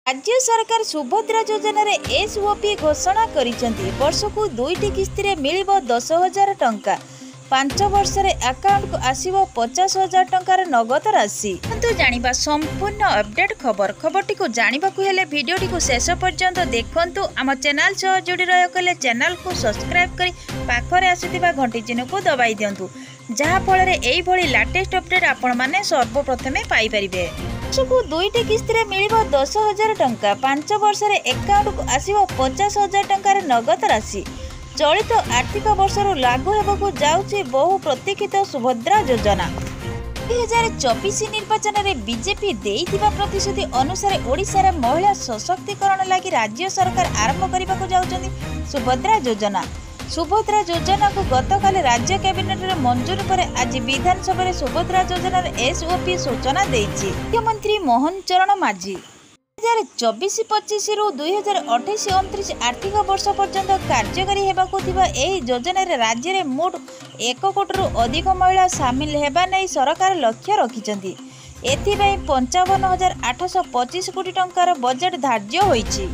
राज्य सरकार सुभद्रा योजना रे एसओपी घोषणा करिसेंती। वर्षकु 2टी किस्ती रे मिलिबो 10,000 टंका। 5 वर्ष रे अकाउंट को आसीबो 50,000 टंकार नगद राशि। तो जानिबा संपूर्ण अपडेट खबरटी को जानिबा को हेले वीडियोटी को शेष पर्यंत देखंतु। आम चैनल सह जोड़ी रह कले चैनल को सब्सक्राइब करी पाखरे आसीथिबा घंटी चिन्ह को दबाई दियंतु, जहा फल रे एई भली लेटेस्ट अपडेट आपण माने सर्वप्रथमे पाई परिबे। वर्षकु 2टी किस्ती रे मिलिबो 10,000 टंका। 5 वर्ष रे अकाउंट को आसीबो 50,000 टंकार नगद राशि। चलित आर्थिक वर्ष लागू होगा जाउछि बहु प्रतीक्षित सुभद्रा योजना। 2024 निर्वाचन में बीजेपी देइथिबा प्रतिश्रुति अनुसार ओडिशा रे महिला सशक्तिकरण लागि राज्य सरकार आरंभ करने जाउछन्ति सुभद्रा योजना। सुभद्रा योजना को गतकाल राज्य कैबिनेट रे मंजूर पर आज विधानसभा रे सुभद्रा योजना एसओपी सूचना देइछि मुख्यमंत्री मोहन चरण माझी। 2024-25 रु 2028-29 आर्थिक वर्ष पर्यंत कार्यकारी हेबाकु थिबा एही योजना रे राज्य रे मोट 1 कोटी रु अधिक महिला सामिल हेबा नै सरकार लक्ष्य रखिछन्ति। एथिबाई 55,825 कोटी टंकार बजेट धार्य होईछि।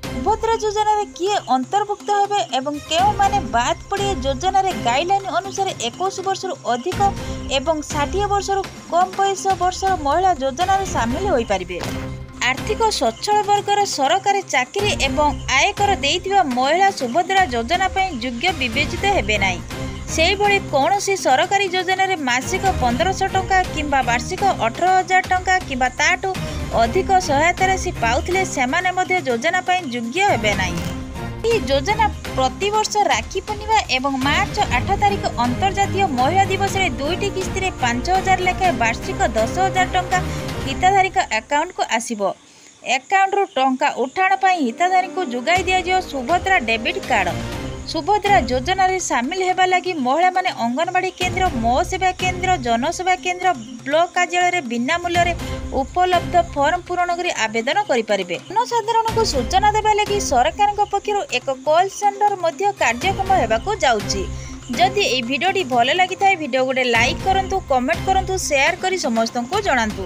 सुभद्रा योजना रे किए अंतर्भुक्त हेबे एवं केउ माने बाद पड़े योजना रे गाइडलाइन अनुसार 21 वर्ष रु अधिक एवं 60 वर्ष रु कम वर्ष महिला योजना रे शामिल होई परिबे। आर्थिक स्वच्छल वर्गर सरकारी चाकरी एवं आयकर देइथिबा महिला सुभद्रा योजना पई योग्य विवेचित हेबे नाही। सेही भली कोनोसी सरकारी योजना रे मासिक 1500 टंका किंबा वार्षिक 18,000 टंका किंबा ताटू अधिक सहायता राशि पाउथिले सेमाने मध्ये योजना पई योग्य हेबे नाही। ई योजना प्रति वर्ष राखी पूर्णिमा एवं मार्च 8 तारिख अंतर्जातीय महिला दिवस रे 2टी किस्ती रे 5,000 लेखा वार्षिक 10,000 टंका हिताधारी अकाउंट को आसीबो। अकाउंट रो टंका उठाण पई हिताधारी को जुगाई दिया जो सुभद्रा डेबिट कार्ड। सुभद्रा योजना रे शामिल हेबा लागि महिला माने अंगनवाड़ी केंद्र, मो सेवा केंद्र, जनसेवा केंद्र, ब्लॉक कार्यालय रे बिना मूल्य रे उपलब्ध फॉर्म पूरण करी आवेदन करि परिबे। जनसाधारण को सूचना देबा लागि सरकार पक्षरु एक कॉल सेंटर मध्ये कार्यक्रम हेबाकू जाउछि। जदि ए भिडियोटी भल लागि थाए भिडियो गोटे लाइक करंतु, कमेंट करंतु, शेयर करी समस्त को जणांतु।